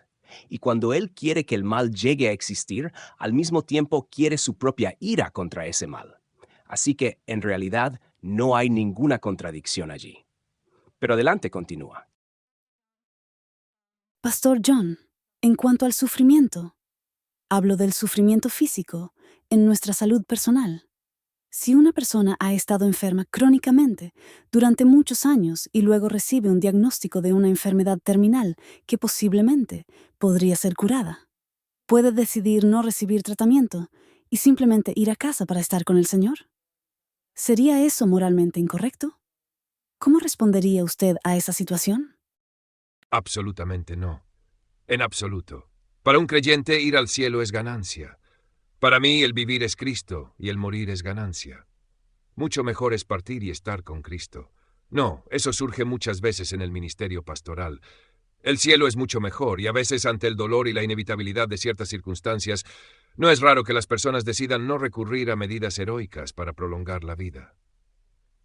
Y cuando Él quiere que el mal llegue a existir, al mismo tiempo quiere su propia ira contra ese mal. Así que, en realidad, no hay ninguna contradicción allí. Pero adelante, continúa.
Pastor John, en cuanto al sufrimiento, hablo del sufrimiento físico en nuestra salud personal. Si una persona ha estado enferma crónicamente durante muchos años y luego recibe un diagnóstico de una enfermedad terminal que posiblemente podría ser curada, puede decidir no recibir tratamiento y simplemente ir a casa para estar con el Señor. ¿Sería eso moralmente incorrecto? ¿Cómo respondería usted a esa situación?
Absolutamente no. En absoluto. Para un creyente, ir al cielo es ganancia. Para mí, el vivir es Cristo y el morir es ganancia. Mucho mejor es partir y estar con Cristo. No, eso surge muchas veces en el ministerio pastoral. El cielo es mucho mejor y a veces ante el dolor y la inevitabilidad de ciertas circunstancias, no es raro que las personas decidan no recurrir a medidas heroicas para prolongar la vida.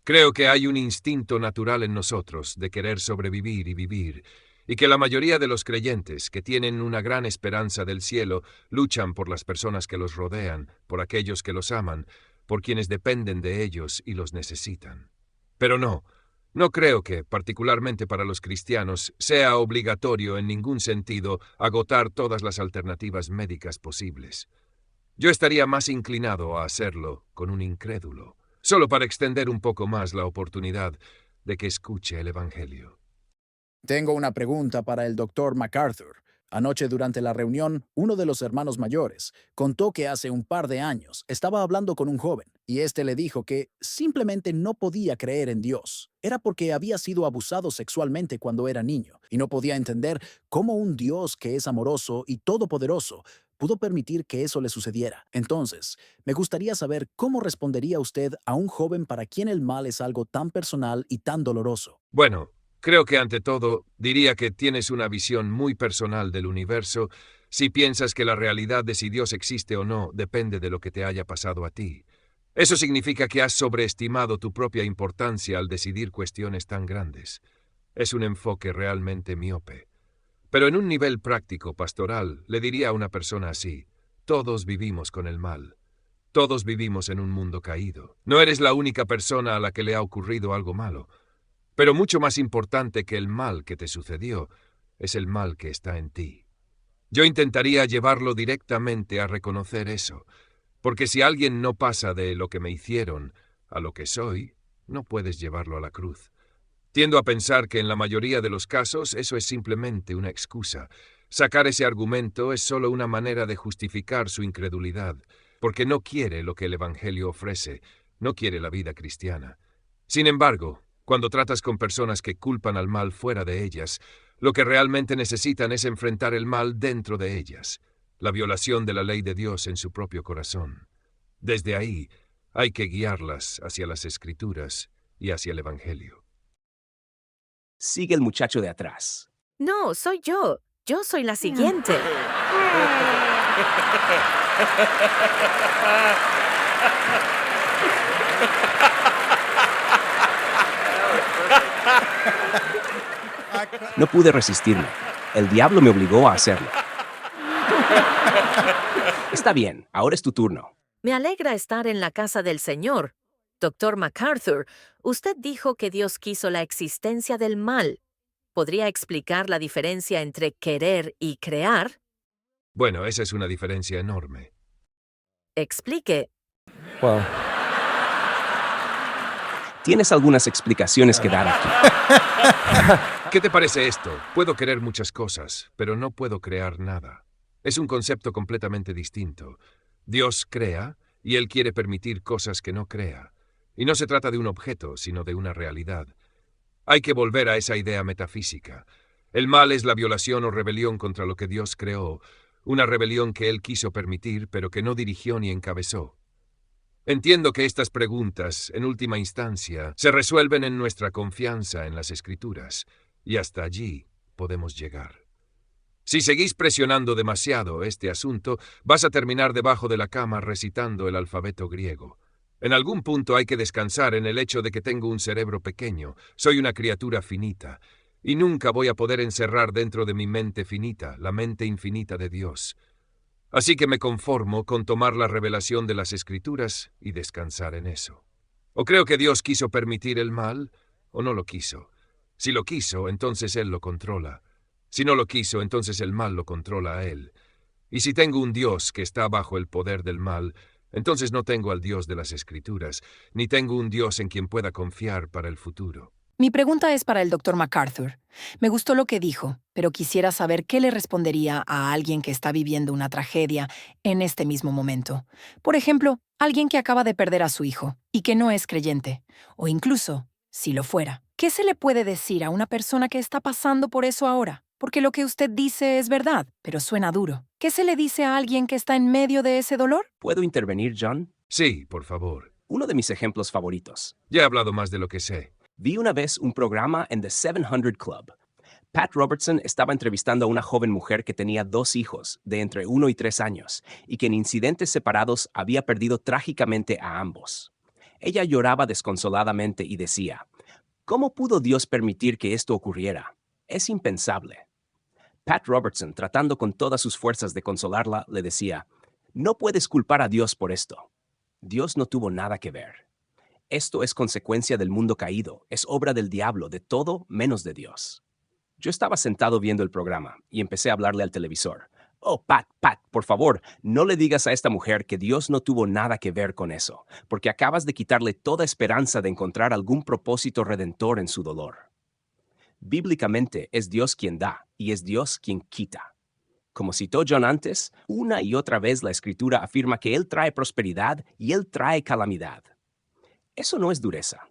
Creo que hay un instinto natural en nosotros de querer sobrevivir y vivir, y que la mayoría de los creyentes que tienen una gran esperanza del cielo luchan por las personas que los rodean, por aquellos que los aman, por quienes dependen de ellos y los necesitan. Pero no creo que, particularmente para los cristianos, sea obligatorio en ningún sentido agotar todas las alternativas médicas posibles. Yo estaría más inclinado a hacerlo con un incrédulo, solo para extender un poco más la oportunidad de que escuche el Evangelio.
Tengo una pregunta para el Dr. MacArthur. Anoche durante la reunión, uno de los hermanos mayores contó que hace un par de años estaba hablando con un joven y éste le dijo que simplemente no podía creer en Dios. Era porque había sido abusado sexualmente cuando era niño y no podía entender cómo un Dios que es amoroso y todopoderoso pudo permitir que eso le sucediera. Entonces, me gustaría saber cómo respondería usted a un joven para quien el mal es algo tan personal y tan doloroso.
Bueno, creo que ante todo diría que tienes una visión muy personal del universo si piensas que la realidad de si Dios existe o no depende de lo que te haya pasado a ti. Eso significa que has sobreestimado tu propia importancia al decidir cuestiones tan grandes. Es un enfoque realmente miope. Pero en un nivel práctico, pastoral, le diría a una persona así: todos vivimos con el mal. Todos vivimos en un mundo caído. No eres la única persona a la que le ha ocurrido algo malo. Pero mucho más importante que el mal que te sucedió es el mal que está en ti. Yo intentaría llevarlo directamente a reconocer eso, porque si alguien no pasa de lo que me hicieron a lo que soy, no puedes llevarlo a la cruz. Tiendo a pensar que en la mayoría de los casos eso es simplemente una excusa. Sacar ese argumento es solo una manera de justificar su incredulidad, porque no quiere lo que el Evangelio ofrece, no quiere la vida cristiana. Sin embargo, cuando tratas con personas que culpan al mal fuera de ellas, lo que realmente necesitan es enfrentar el mal dentro de ellas, la violación de la ley de Dios en su propio corazón. Desde ahí, hay que guiarlas hacia las Escrituras y hacia el Evangelio.
Sigue el muchacho de atrás.
No, soy yo. Yo soy la siguiente.
No pude resistirme. El diablo me obligó a hacerlo. Está bien, ahora es tu turno.
Me alegra estar en la casa del Señor. Doctor MacArthur, usted dijo que Dios quiso la existencia del mal. ¿Podría explicar la diferencia entre querer y crear?
Bueno, esa es una diferencia enorme.
Explique.
Wow.
Tienes algunas explicaciones que dar aquí.
¿Qué te parece esto? Puedo querer muchas cosas, pero no puedo crear nada. Es un concepto completamente distinto. Dios crea y Él quiere permitir cosas que no crea. Y no se trata de un objeto, sino de una realidad. Hay que volver a esa idea metafísica. El mal es la violación o rebelión contra lo que Dios creó, una rebelión que Él quiso permitir, pero que no dirigió ni encabezó. Entiendo que estas preguntas, en última instancia, se resuelven en nuestra confianza en las Escrituras, y hasta allí podemos llegar. Si seguís presionando demasiado este asunto, vas a terminar debajo de la cama recitando el alfabeto griego. En algún punto hay que descansar en el hecho de que tengo un cerebro pequeño, soy una criatura finita, y nunca voy a poder encerrar dentro de mi mente finita, la mente infinita de Dios. Así que me conformo con tomar la revelación de las Escrituras y descansar en eso. O creo que Dios quiso permitir el mal, o no lo quiso. Si lo quiso, entonces Él lo controla. Si no lo quiso, entonces el mal lo controla a Él. Y si tengo un Dios que está bajo el poder del mal, entonces no tengo al Dios de las Escrituras, ni tengo un Dios en quien pueda confiar para el futuro.
Mi pregunta es para el Dr. MacArthur. Me gustó lo que dijo, pero quisiera saber qué le respondería a alguien que está viviendo una tragedia en este mismo momento. Por ejemplo, alguien que acaba de perder a su hijo y que no es creyente, o incluso, si lo fuera. ¿Qué se le puede decir a una persona que está pasando por eso ahora? Porque lo que usted dice es verdad, pero suena duro. ¿Qué se le dice a alguien que está en medio de ese dolor?
¿Puedo intervenir, John?
Sí, por favor.
Uno de mis ejemplos favoritos.
Ya he hablado más de lo que sé.
Vi una vez un programa en The 700 Club. Pat Robertson estaba entrevistando a una joven mujer que tenía 2 hijos, de entre 1 y 3 años, y que en incidentes separados había perdido trágicamente a ambos. Ella lloraba desconsoladamente y decía, ¿cómo pudo Dios permitir que esto ocurriera? Es impensable. Pat Robertson, tratando con todas sus fuerzas de consolarla, le decía, no puedes culpar a Dios por esto. Dios no tuvo nada que ver. Esto es consecuencia del mundo caído, es obra del diablo, de todo menos de Dios. Yo estaba sentado viendo el programa y empecé a hablarle al televisor. Oh, Pat, por favor, no le digas a esta mujer que Dios no tuvo nada que ver con eso, porque acabas de quitarle toda esperanza de encontrar algún propósito redentor en su dolor. Bíblicamente es Dios quien da y es Dios quien quita. Como citó John antes, una y otra vez la Escritura afirma que Él trae prosperidad y Él trae calamidad. Eso no es dureza.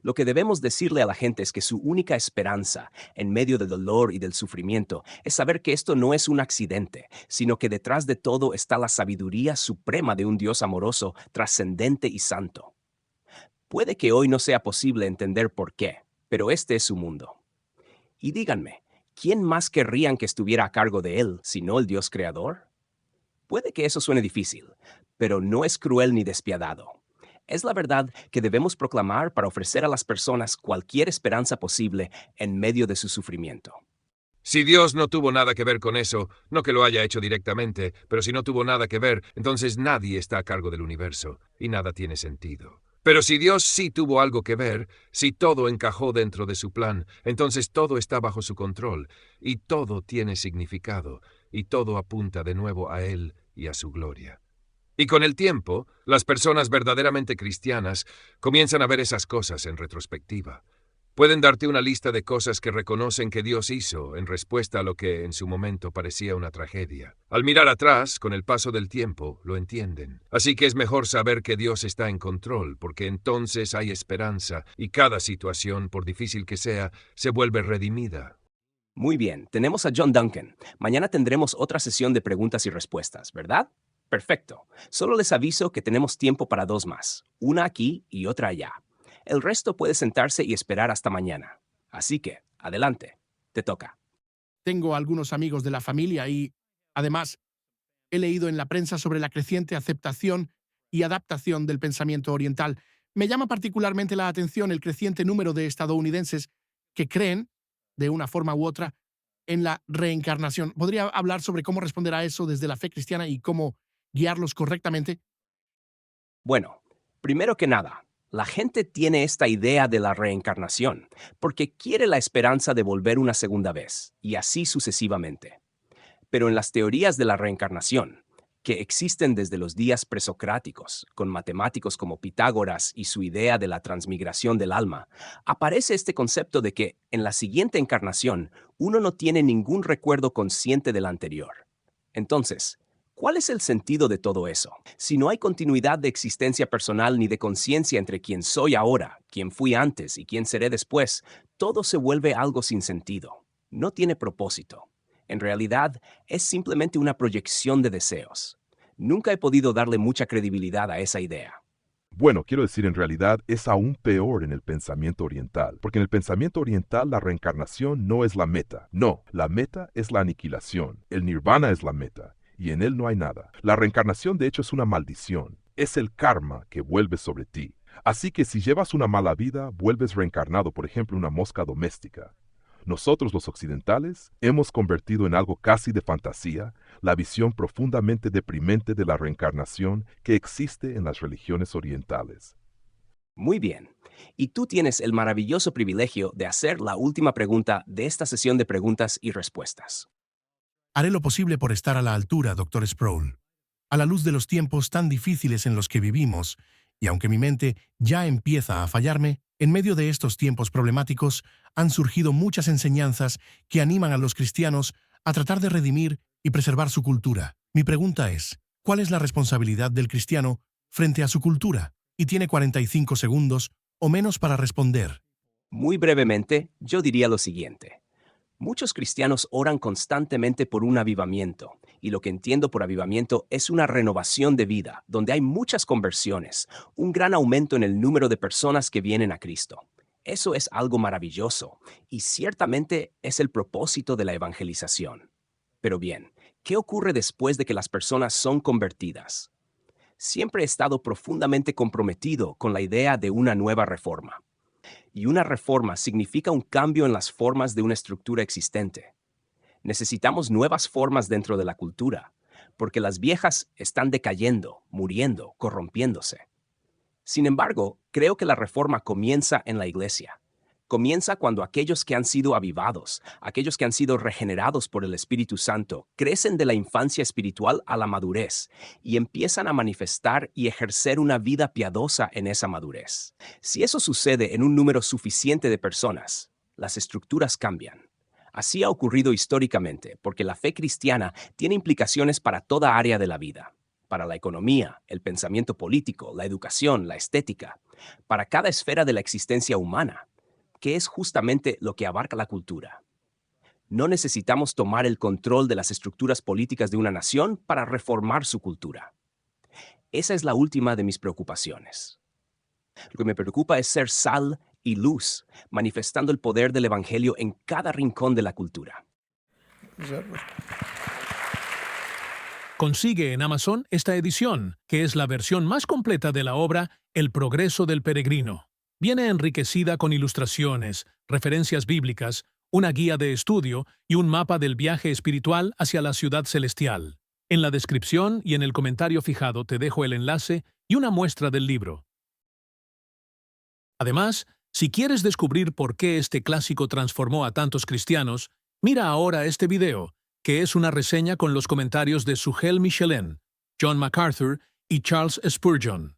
Lo que debemos decirle a la gente es que su única esperanza en medio del dolor y del sufrimiento es saber que esto no es un accidente, sino que detrás de todo está la sabiduría suprema de un Dios amoroso, trascendente y santo. Puede que hoy no sea posible entender por qué, pero este es su mundo. Y díganme, ¿quién más querrían que estuviera a cargo de Él, sino el Dios creador? Puede que eso suene difícil, pero no es cruel ni despiadado. Es la verdad que debemos proclamar para ofrecer a las personas cualquier esperanza posible en medio de su sufrimiento.
Si Dios no tuvo nada que ver con eso, no que lo haya hecho directamente, pero si no tuvo nada que ver, entonces nadie está a cargo del universo, y nada tiene sentido. Pero si Dios sí tuvo algo que ver, si todo encajó dentro de su plan, entonces todo está bajo su control, y todo tiene significado, y todo apunta de nuevo a Él y a su gloria. Y con el tiempo, las personas verdaderamente cristianas comienzan a ver esas cosas en retrospectiva. Pueden darte una lista de cosas que reconocen que Dios hizo en respuesta a lo que en su momento parecía una tragedia. Al mirar atrás, con el paso del tiempo, lo entienden. Así que es mejor saber que Dios está en control, porque entonces hay esperanza y cada situación, por difícil que sea, se vuelve redimida.
Muy bien, tenemos a John Duncan. Mañana tendremos otra sesión de preguntas y respuestas, ¿verdad? Perfecto. Solo les aviso que tenemos tiempo para 2 más, una aquí y otra allá. El resto puede sentarse y esperar hasta mañana. Así que, adelante, te toca.
Tengo algunos amigos de la familia y, además, he leído en la prensa sobre la creciente aceptación y adaptación del pensamiento oriental. Me llama particularmente la atención el creciente número de estadounidenses que creen, de una forma u otra, en la reencarnación. ¿Podría hablar sobre cómo responder a eso desde la fe cristiana y cómo guiarlos correctamente?
Bueno, primero que nada, la gente tiene esta idea de la reencarnación porque quiere la esperanza de volver una segunda vez, y así sucesivamente. Pero en las teorías de la reencarnación, que existen desde los días presocráticos, con matemáticos como Pitágoras y su idea de la transmigración del alma, aparece este concepto de que en la siguiente encarnación uno no tiene ningún recuerdo consciente del anterior. Entonces, ¿cuál es el sentido de todo eso? Si no hay continuidad de existencia personal ni de conciencia entre quién soy ahora, quién fui antes y quién seré después, todo se vuelve algo sin sentido. No tiene propósito. En realidad, es simplemente una proyección de deseos. Nunca he podido darle mucha credibilidad a esa idea.
Bueno, quiero decir, en realidad es aún peor en el pensamiento oriental, porque en el pensamiento oriental la reencarnación no es la meta. No, la meta es la aniquilación. El nirvana es la meta, y en él no hay nada. La reencarnación, de hecho, es una maldición. Es el karma que vuelve sobre ti. Así que si llevas una mala vida, vuelves reencarnado, por ejemplo, una mosca doméstica. Nosotros los occidentales hemos convertido en algo casi de fantasía la visión profundamente deprimente de la reencarnación que existe en las religiones orientales.
Muy bien. Y tú tienes el maravilloso privilegio de hacer la última pregunta de esta sesión de preguntas y respuestas.
Haré lo posible por estar a la altura, Dr. Sproul. A la luz de los tiempos tan difíciles en los que vivimos, y aunque mi mente ya empieza a fallarme, en medio de estos tiempos problemáticos han surgido muchas enseñanzas que animan a los cristianos a tratar de redimir y preservar su cultura. Mi pregunta es, ¿cuál es la responsabilidad del cristiano frente a su cultura? Y tiene 45 segundos o menos para responder.
Muy brevemente, yo diría lo siguiente. Muchos cristianos oran constantemente por un avivamiento, y lo que entiendo por avivamiento es una renovación de vida, donde hay muchas conversiones, un gran aumento en el número de personas que vienen a Cristo. Eso es algo maravilloso, y ciertamente es el propósito de la evangelización. Pero bien, ¿qué ocurre después de que las personas son convertidas? Siempre he estado profundamente comprometido con la idea de una nueva reforma. Y una reforma significa un cambio en las formas de una estructura existente. Necesitamos nuevas formas dentro de la cultura, porque las viejas están decayendo, muriendo, corrompiéndose. Sin embargo, creo que la reforma comienza en la iglesia. Comienza cuando aquellos que han sido avivados, aquellos que han sido regenerados por el Espíritu Santo, crecen de la infancia espiritual a la madurez y empiezan a manifestar y ejercer una vida piadosa en esa madurez. Si eso sucede en un número suficiente de personas, las estructuras cambian. Así ha ocurrido históricamente, porque la fe cristiana tiene implicaciones para toda área de la vida. Para la economía, el pensamiento político, la educación, la estética, para cada esfera de la existencia humana, que es justamente lo que abarca la cultura. No necesitamos tomar el control de las estructuras políticas de una nación para reformar su cultura. Esa es la última de mis preocupaciones. Lo que me preocupa es ser sal y luz, manifestando el poder del Evangelio en cada rincón de la cultura.
Consigue en Amazon esta edición, que es la versión más completa de la obra El progreso del peregrino. Viene enriquecida con ilustraciones, referencias bíblicas, una guía de estudio y un mapa del viaje espiritual hacia la ciudad celestial. En la descripción y en el comentario fijado te dejo el enlace y una muestra del libro. Además, si quieres descubrir por qué este clásico transformó a tantos cristianos, mira ahora este video, que es una reseña con los comentarios de Sugel Michelin, John MacArthur y Charles Spurgeon.